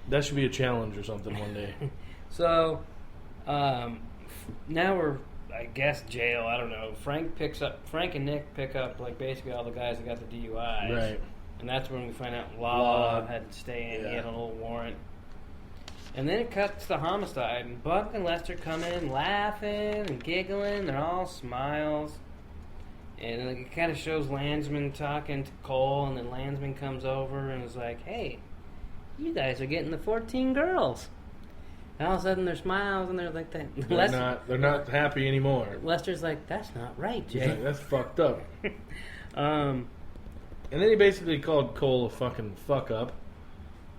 that should be a challenge or something one day. So, now we're, I guess, jail. I don't know. Frank and Nick pick up, like, basically all the guys that got the DUIs. Right. And that's when we find out Lala had to stay in. Yeah. He had a little warrant. And then it cuts to homicide. And Buck and Lester come in laughing and giggling. They're all smiles. And it kind of shows Landsman talking to Cole, and then Landsman comes over and is like, "Hey, you guys are getting the 14 girls." And all of a sudden, their smiles, and they're like that. They're not happy anymore. Lester's like, "That's not right, Jay. Like, that's fucked up." And then he basically called Cole a fucking fuck up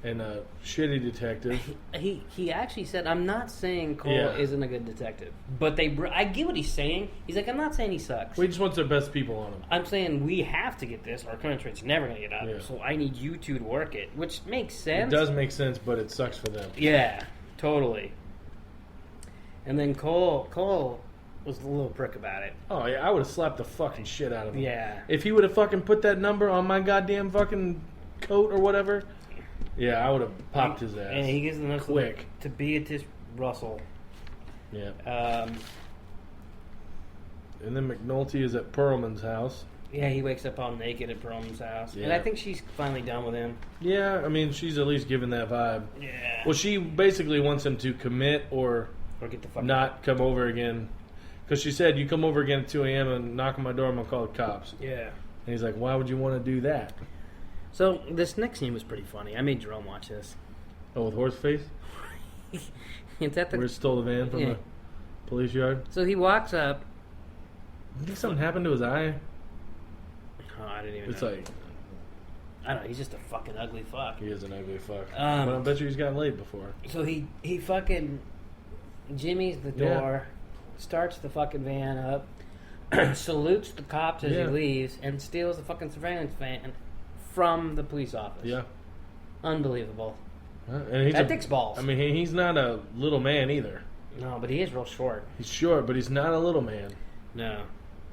and a shitty detective. He actually said, "I'm not saying Cole isn't a good detective, but I get what he's saying. He's like, I'm not saying he sucks. We just want their best people on him. I'm saying we have to get this. Our country's never going to get out of it. So I need you two to work it," which makes sense. It does make sense, but it sucks for them. Yeah, totally. And then Cole was a little prick about it. Oh yeah, I would have slapped the fucking shit out of him. Yeah. If he would have fucking put that number on my goddamn fucking coat or whatever. Yeah, I would have popped his ass. And he gives the note quick to Beatrice Russell. Yeah. And then McNulty is at Perlman's house. Yeah, he wakes up all naked at Perlman's house. Yeah. And I think she's finally done with him. Yeah, I mean, she's at least giving that vibe. Yeah. Well, she basically wants him to commit or get the fuck not come over again. Because she said, you come over again at 2 a.m. and knock on my door, I'm going to call the cops. Yeah. And he's like, why would you want to do that? So, this next scene was pretty funny. I made Jerome watch this. Oh, with Horseface? It's at the... Where it stole the van from the police yard? So he walks up. You think something happened to his eye? Oh, I didn't even know. It's like... I don't know, he's just a fucking ugly fuck. He is an ugly fuck. But I bet you he's gotten laid before. So he fucking jimmies the door, starts the fucking van up, salutes the cops as he leaves, and steals the fucking surveillance van from the police office. Yeah. Unbelievable. And that takes balls. I mean, he's not a little man either. No, but he is real short. He's short, but he's not a little man. No.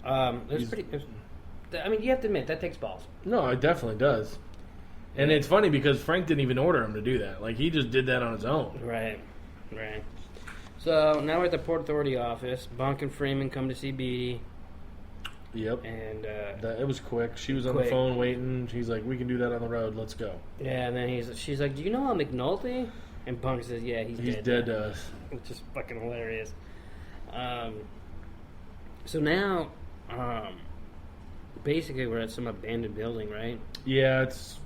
I mean, you have to admit, that takes balls. No, it definitely does. And it's funny because Frank didn't even order him to do that. Like, he just did that on his own. Right. So, now we're at the Port Authority office. Bunk and Freeman come to see Beatty. Yep. And it was quick. She was on the phone waiting. She's like, we can do that on the road. Let's go. Yeah, and then she's like, do you know McNulty? And Bunk says, yeah, he's dead to us. Which is fucking hilarious. So now, basically we're at some abandoned building, right? Yeah, it's...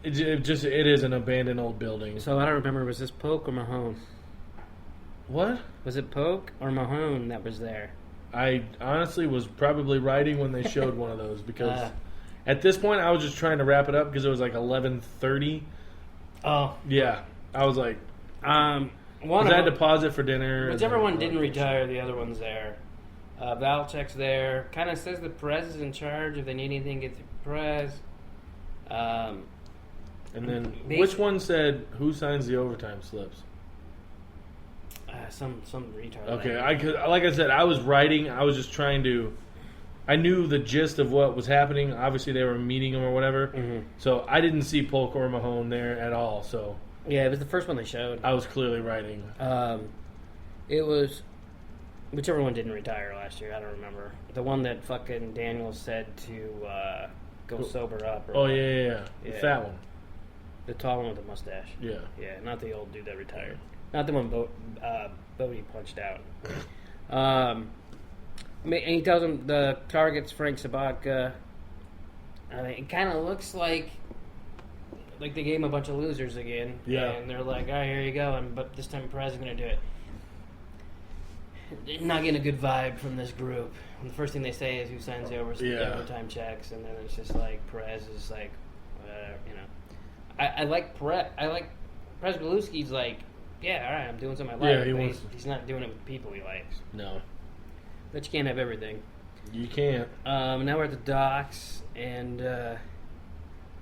It is an abandoned old building. So I don't remember. Was this Polk or Mahone? What? Was it Polk or Mahone that was there? I honestly was probably writing when they showed one of those because at this point I was just trying to wrap it up because it was like 11:30. Oh yeah, I was like, one was that deposit for dinner? Whichever one didn't retire, the other one's there. Valchek's there. Kind of says that Perez is in charge. If they need anything, get to Perez. And then which one said who signs the overtime slips? Some retard. Okay, like I said, I was writing. I was just trying to. I knew the gist of what was happening. Obviously, they were meeting him or whatever. Mm-hmm. So I didn't see Polk or Mahone there at all. So yeah, it was the first one they showed. I was clearly writing. It was whichever one didn't retire last year. I don't remember the one that fucking Daniels said to go sober up. Or yeah, the fat one, the tall one with the mustache. Yeah, not the old dude that retired. Not the one Bodie punched out. And he tells him the target's Frank Sabatka. I mean, it kind of looks like they gave him a bunch of losers again. Yeah. And they're like, all right, here you go. But this time Perez is going to do it. Not getting a good vibe from this group. And the first thing they say is who signs the overtime checks. And then it's just like Perez is like, whatever, you know. I like Perez. I like Perez Belusky's like, yeah, all right, I'm doing something I like. Yeah, he's not doing it with people he likes. No. But you can't have everything. You can't. Now we're at the docks, and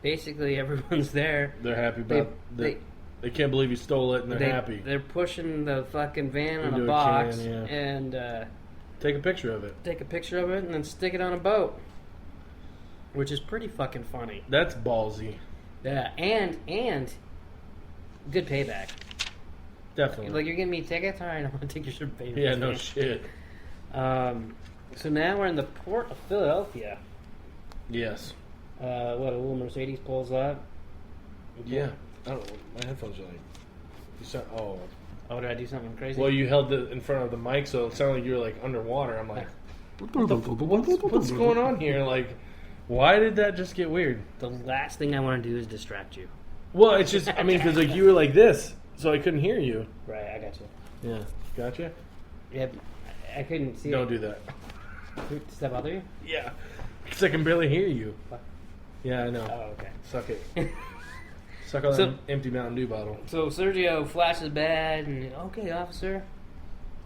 basically everyone's there. They're happy about they can't believe you stole it, and they're happy. They're pushing the fucking van on a box and take a picture of it. Take a picture of it and then stick it on a boat, which is pretty fucking funny. That's ballsy. Yeah, and good payback. Definitely. Like, you're giving me tickets? All right, I'm going to take your payback. Yeah, no shit. So now we're in the port of Philadelphia. Yes. A little Mercedes pulls up. Yeah. I don't know. My headphones are like... Oh, did I do something crazy? Well, you held it in front of the mic, so it sounded like you were, like, underwater. I'm like, what's going on here? Like, why did that just get weird? The last thing I want to do is distract you. Well, it's just... I mean, because, like, you were like this, so I couldn't hear you. Right, I got you. Yeah. Gotcha? Yeah, I couldn't see Don't do that. Does that bother you? Yeah. Because I can barely hear you. What? Yeah, I know. Oh, okay. Suck it. Suck on that empty Mountain Dew bottle. So Sergio flashes bad, and okay, officer.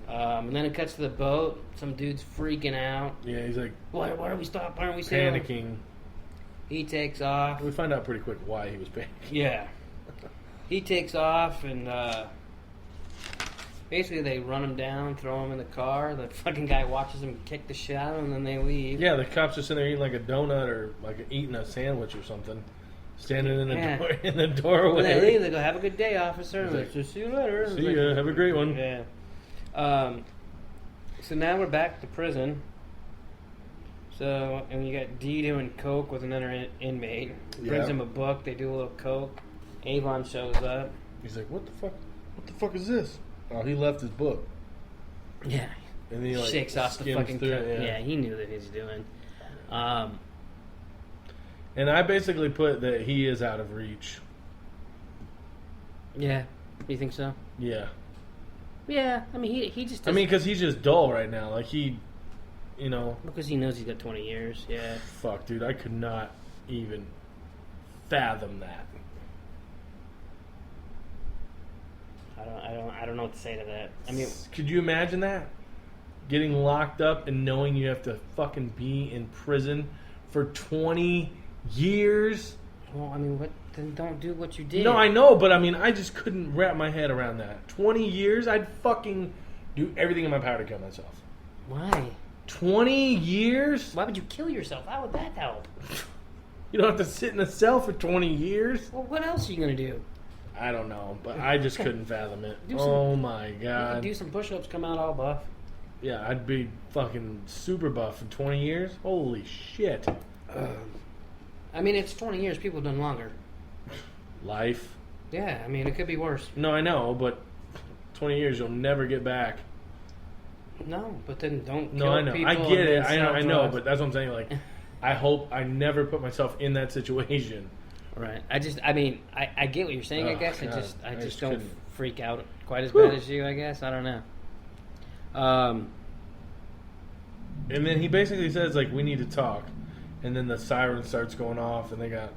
And then it cuts to the boat. Some dude's freaking out. Yeah, he's like, why are we stopped? Why aren't we sailing? Panicking. He takes off. We find out pretty quick why he was panicking. Yeah. He takes off, and basically they run him down, throw him in the car. The fucking guy watches him kick the shit out of him, and then they leave. Yeah, the cops are sitting there eating like a donut or like eating a sandwich or something. Standing in the doorway. When they leave, they go, "Have a good day, officer." Like, just see you later. See ya. Have a great one. Yeah. So now we're back to prison. So, and you got D doing coke with another inmate. Brings him a book. They do a little coke. Avon shows up. He's like, "What the fuck? What the fuck is this?" Oh, he left his book. Yeah. And he like shakes off the fucking coke. It, yeah, he knew that he was doing. And I basically put that he is out of reach. Yeah. You think so? Yeah. Yeah. I mean, he just. I mean, because he's just dull right now. Like he, you know. Because he knows he's got 20 years. Yeah. Fuck, dude. I could not even fathom that. I don't know what to say to that. I mean, could you imagine that? Getting locked up and knowing you have to fucking be in prison for 20 years? Well, I mean, then don't do what you did. No, I know, but I mean, I just couldn't wrap my head around that. 20 years? I'd fucking do everything in my power to kill myself. Why? 20 years? Why would you kill yourself? How would that help? You don't have to sit in a cell for 20 years? Well, what else are you going to do? I don't know, but I just couldn't fathom it. Oh my god. Do some push-ups, come out all buff. Yeah, I'd be fucking super buff in 20 years. Holy shit. I mean, it's 20 years. People have done longer. Life. Yeah, I mean, it could be worse. No, I know, but 20 years you'll never get back. No, but then don't No, kill I know. people. I get it. I know, but that's what I'm saying. Like, I hope I never put myself in that situation Right. I get what you're saying. I guess God. I just don't couldn't. freak out quite as bad as you. I guess I don't know. And then he basically says, like, we need to talk. And then the siren starts going off, and they got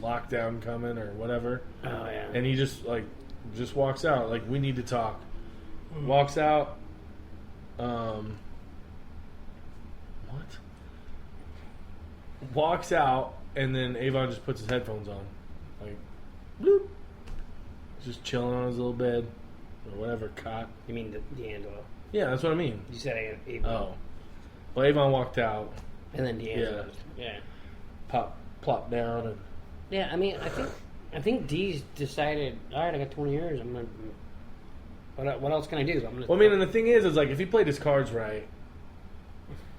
lockdown coming or whatever. Oh, yeah. And he just walks out, like, we need to talk. Walks out. What? Walks out, and then Avon just puts his headphones on. Like, bloop. Just chilling on his little bed. Or whatever, cot. You mean D'Angelo? Yeah, that's what I mean. You said Avon. Oh. Well, Avon walked out. And then D'Angelo. Yeah. Plopped down. And yeah, I mean, I think D's decided, all right, I got 20 years. I'm going to... What else can I do? Well, I mean, and the thing is like, if he played his cards right,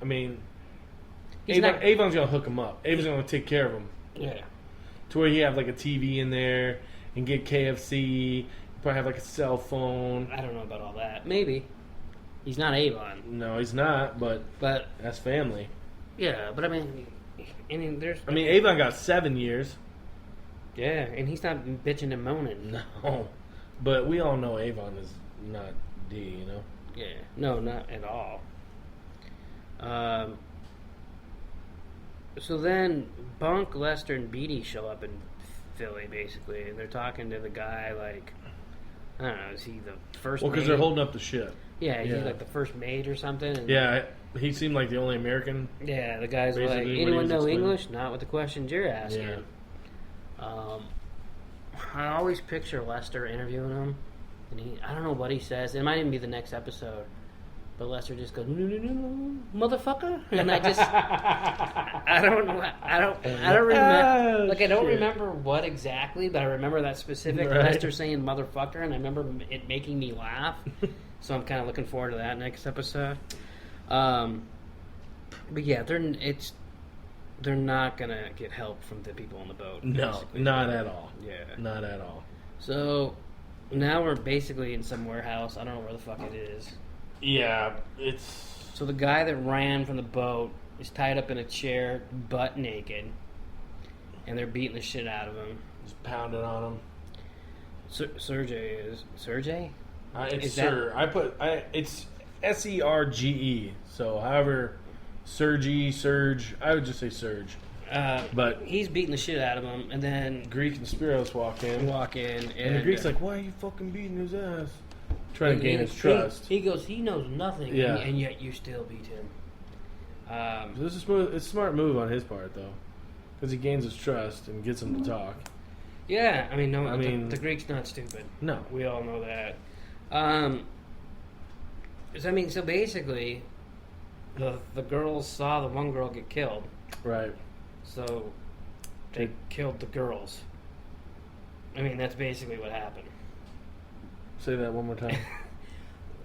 I mean... Avon's going to hook him up. Avon's going to take care of him. Yeah. To where he have, like, a TV in there and get KFC. Probably have, like, a cell phone. I don't know about all that. Maybe. He's not Avon. No, he's not, but that's family. Yeah, but I mean, there's... I mean, Avon got 7 years. Yeah, and he's not bitching and moaning. No. But we all know Avon is not D, you know? Yeah. No, not at all. So then Bunk, Lester, and Beatty show up in Philly, basically, and they're talking to the guy, like, I don't know, is he the first Well, because they're holding up the ship. Yeah, he's like the first mate or something. And yeah, he seemed like the only American. Yeah, the guys were like, anyone know English? Not with the questions you're asking. Yeah. I always picture Lester interviewing him, and I don't know what he says. It might even be the next episode. But Lester just goes, no, motherfucker, and I don't remember. Like, I don't remember what exactly, but I remember that specific Lester saying motherfucker, and I remember it making me laugh. So I'm kind of looking forward to that next episode. But yeah, they're not gonna get help from the people on the boat. No, basically. Not at all. Yeah, not at all. So now we're basically in some warehouse. I don't know where the fuck it is. Yeah, it's... So the guy that ran from the boat is tied up in a chair, butt naked, and they're beating the shit out of him. Just pounding on him. Sergey is... Sergey? It's Sir. It's Serge. So, however, Serge, I would just say Serge. But he's beating the shit out of him, and then Greek and Spiros walk in, and the Greek's like, "Why are you fucking beating his ass?" Trying to gain his trust. He goes, he knows nothing, and yet you still beat him. So this is it's a smart move on his part, though, because he gains his trust and gets him to talk. Yeah, I mean, the Greek's not stupid. No, we all know that. So basically, the girls saw the one girl get killed. Right. So they killed the girls. I mean, that's basically what happened. Say that one more time.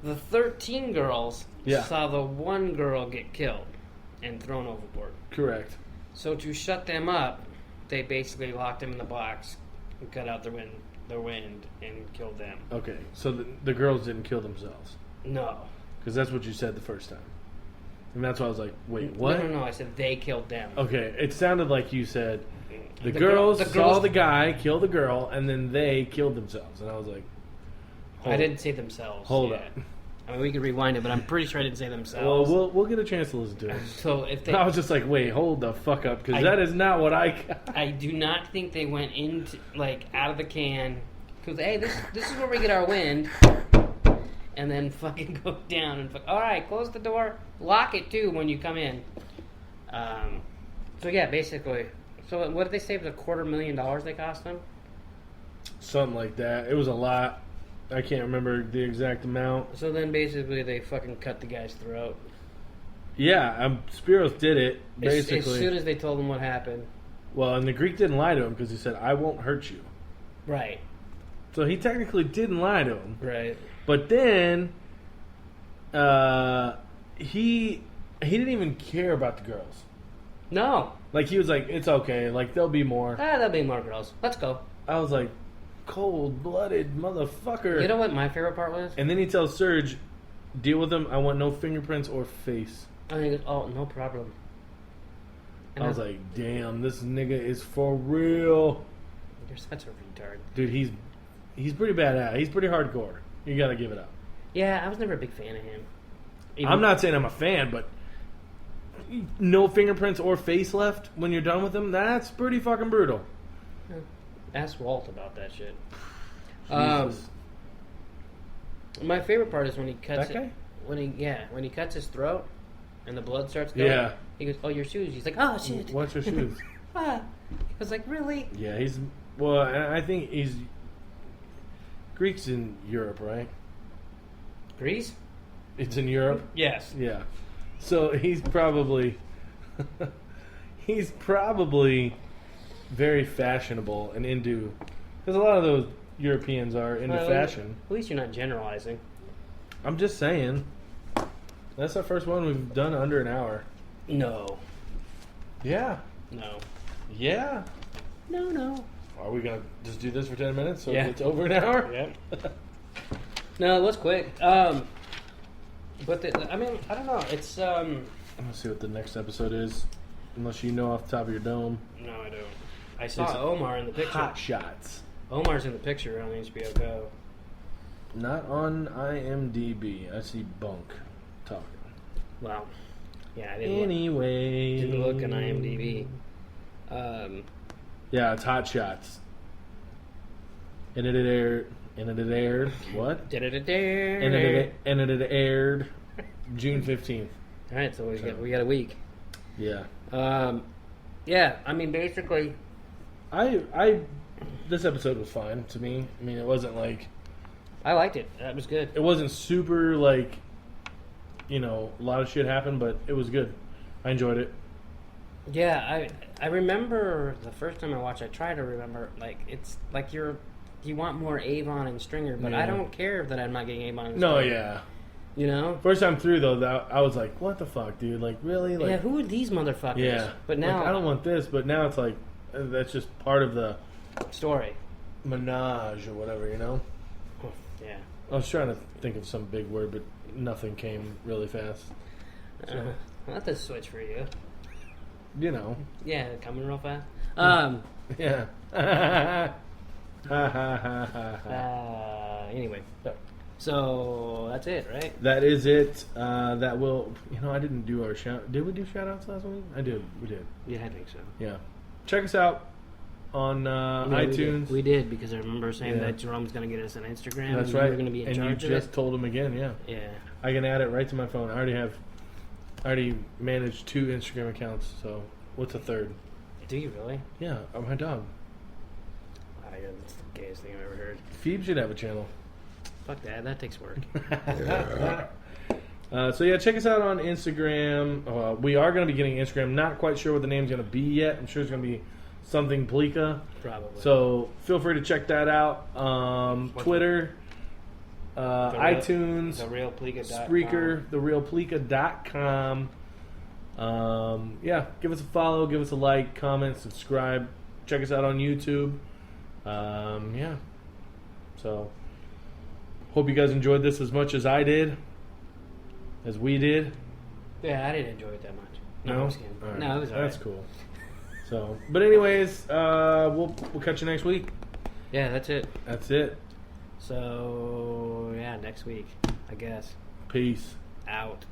The 13 girls saw the one girl get killed and thrown overboard. Correct. So to shut them up, they basically locked them in the box and cut out their wind and killed them. Okay, so the girls didn't kill themselves? No. Because that's what you said the first time. And that's why I was like, wait, what? No, I said they killed them. Okay, it sounded like you said the girls saw the guy kill the girl and then they killed themselves. And I was like, I didn't say themselves. Hold up. I mean, we could rewind it, but I'm pretty sure I didn't say themselves. Well, we'll get a chance to listen to it. So if they, I was just like, wait, hold the fuck up, because that is not what I got. I do not think they went into, out of the can, because, hey, this is where we get our wind, and then fucking go down and all right, close the door, lock it too when you come in. So yeah, basically. So what did they say? It was $250,000 they cost them? Something like that. It was a lot. I can't remember the exact amount. So then basically they fucking cut the guy's throat. Yeah, Spiros did it, basically. As soon as they told him what happened. Well, and the Greek didn't lie to him because he said, I won't hurt you. Right. So he technically didn't lie to him. Right. But then, he didn't even care about the girls. No. Like, he was like, it's okay. Like, there'll be more. There'll be more girls. Let's go. I was like, cold-blooded motherfucker. You know what my favorite part was? And then he tells Serge, deal with him. I want no fingerprints or face. And he goes, oh, no problem. And I was like, damn, this nigga is for real. You're such a retard. Dude, he's pretty badass. He's pretty hardcore. You gotta give it up. Yeah, I was never a big fan of him. I'm not saying I'm a fan, but no fingerprints or face left when you're done with him, that's pretty fucking brutal. Ask Walt about that shit. Jesus. My favorite part is when he cuts That guy? when he cuts his throat and the blood starts going. Yeah. He goes, "Oh, your shoes." He's like, "Oh shit." What's your shoes? I was like, "Really?" Yeah, well, I think he's Greek's in Europe, right? Greece? It's in Europe? Yes. Yeah. So he's probably very fashionable and into, because a lot of those Europeans are into fashion. At least you're not generalizing. I'm just saying. That's our first one we've done under an hour. No. Yeah. No. Yeah. No. Are we gonna just do this for 10 minutes so Yeah. it's over an hour? Yep. No, it was quick. But I don't know. It's I'm gonna see what the next episode is, unless you know off the top of your dome. No, I don't. I saw Omar in the picture. Hot Shots. Omar's in the picture on HBO Go. Not on IMDb. I see Bunk talking. Wow. Yeah, I didn't Anyway. didn't look on IMDb. Yeah, it's Hot Shots. And it aired. What? Did it And it aired June 15th. All right, so we got a week. Yeah. Yeah, I mean, basically, This episode was fine to me. I mean, it wasn't like, I liked it. That was good. it wasn't super like, a lot of shit happened, but it was good. I enjoyed it. Yeah, I remember the first time I watched. I try to remember, like, it's like you want more Avon and Stringer, but I Yeah. don't care that I'm not getting Avon and No, Stringer. yeah. You know? First time through though, I was like, "What the fuck, dude? Like, really? Like, Yeah, who are these motherfuckers? yeah." But now, like, I don't want this. But now it's like, that's just part of the story. menage or whatever, Yeah. I was trying to think of some big word, but nothing came really fast. So, I'll have to switch for you. Yeah. Coming real fast. Yeah. Anyway, so that's it, right? That is it. That will. I didn't do our shout. Did we do shout outs last week? I did. We did. Yeah, I think so. Yeah. Check us out on iTunes. We did because I remember saying Yeah. that Jerome's going to get us an Instagram. That's and right. You were going to be in and charge you of just it. told him again. Yeah. Yeah. I can add it right to my phone. I already managed 2 Instagram accounts. So what's a third? Do you really? Yeah, my dog. That's the gayest thing I've ever heard. Phoebe should have a channel. Fuck that. That takes work. So yeah, check us out on Instagram. We are going to be getting Instagram. Not quite sure what the name's going to be yet. I'm sure it's going to be something Pleeka. Probably. So feel free to check that out. Twitter, iTunes, TheRealPleeka.com. Spreaker, TheRealPleeka.com. Yeah, give us a follow, give us a like, comment, subscribe. Check us out on YouTube. Yeah. So hope you guys enjoyed this as much as I did. As we did. Yeah, I didn't enjoy it that much. No? I'm just kidding. All right. No, it was alright. That's cool. So, but anyways, we'll catch you next week. Yeah, that's it. That's it. So, yeah, next week, I guess. Peace. Out.